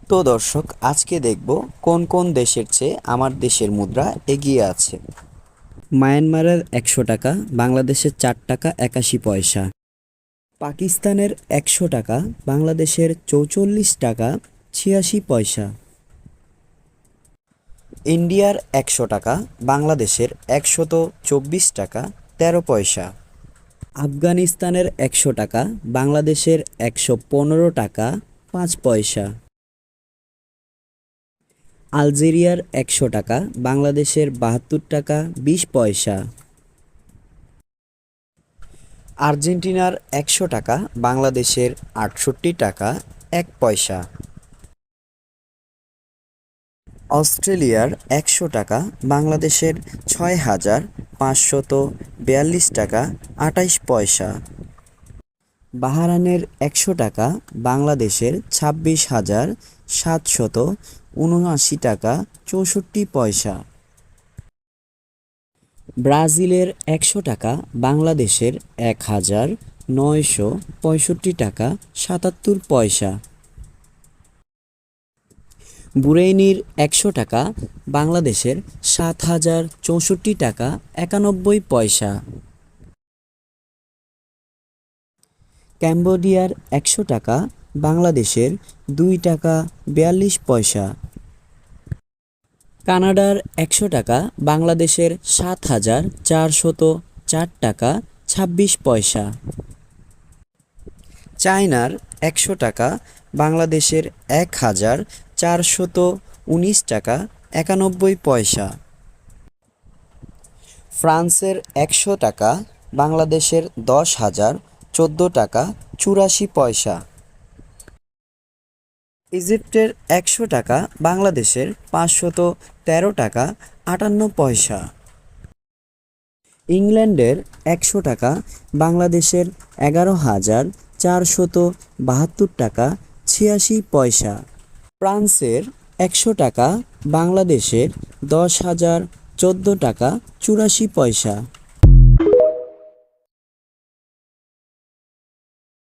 তো দর্শক, আজকে দেখব কোন কোন দেশের চেয়ে আমার দেশের মুদ্রা এগিয়ে আছে। মায়ানমারের ১০০ টাকা বাংলাদেশের ৪ টাকা ৮১ পয়সা। পাকিস্তানের ১০০ টাকা বাংলাদেশের ৪৪ টাকা ৮৬ পয়সা। ইন্ডিয়ার ১০০ টাকা বাংলাদেশের ১২৪ টাকা ১৩ পয়সা। আফগানিস্তানের ১০০ টাকা বাংলাদেশের ১১৫ টাকা ৫ পয়সা। আলজেরিয়ার ১০০ টাকা বাংলাদেশের ৭২ টাকা ২০ পয়সা। আর্জেন্টিনার ১০০ টাকা বাংলাদেশের ৬৮ টাকা ১ পয়সা। অস্ট্রেলিয়ার ১০০ টাকা বাংলাদেশের ৬,৫৪২ টাকা ২৮ পয়সা। বাহারানের ১০০ টাকা বাংলাদেশের ২৬,৭৭৯ টাকা ৬৪ পয়সা। ব্রাজিলের ১০০ টাকা বাংলাদেশের ১,৯৬৫ টাকা ৭৭ পয়সা। বুরেইনির ১০০ টাকা বাংলাদেশের ৭,০৬৪ টাকা ৯১ পয়সা। ক্যাম্বোডিয়ার ১০০ টাকা বাংলাদেশের ২ টাকা ৪২ পয়সা। কানাডার ১০০ টাকা বাংলাদেশের ৭,৪০৪ টাকা ২৬ পয়সা। চায়নার ১০০ টাকা বাংলাদেশের ১,৪১৯ টাকা ৯১ পয়সা। ফ্রান্সের ১০০ টাকা বাংলাদেশের ১০,০১৪ টাকা ৮৪ পয়সা। ইজিপ্টের ১০০ টাকা বাংলাদেশের ৫১৩ টাকা ৫৮ পয়সা। ইংল্যান্ডের ১০০ টাকা বাংলাদেশের ১১,৪৭২ টাকা ৮৬ পয়সা। ফ্রান্সের ১০০ টাকা বাংলাদেশের ১০,০১৪ টাকা ৮৪ পয়সা।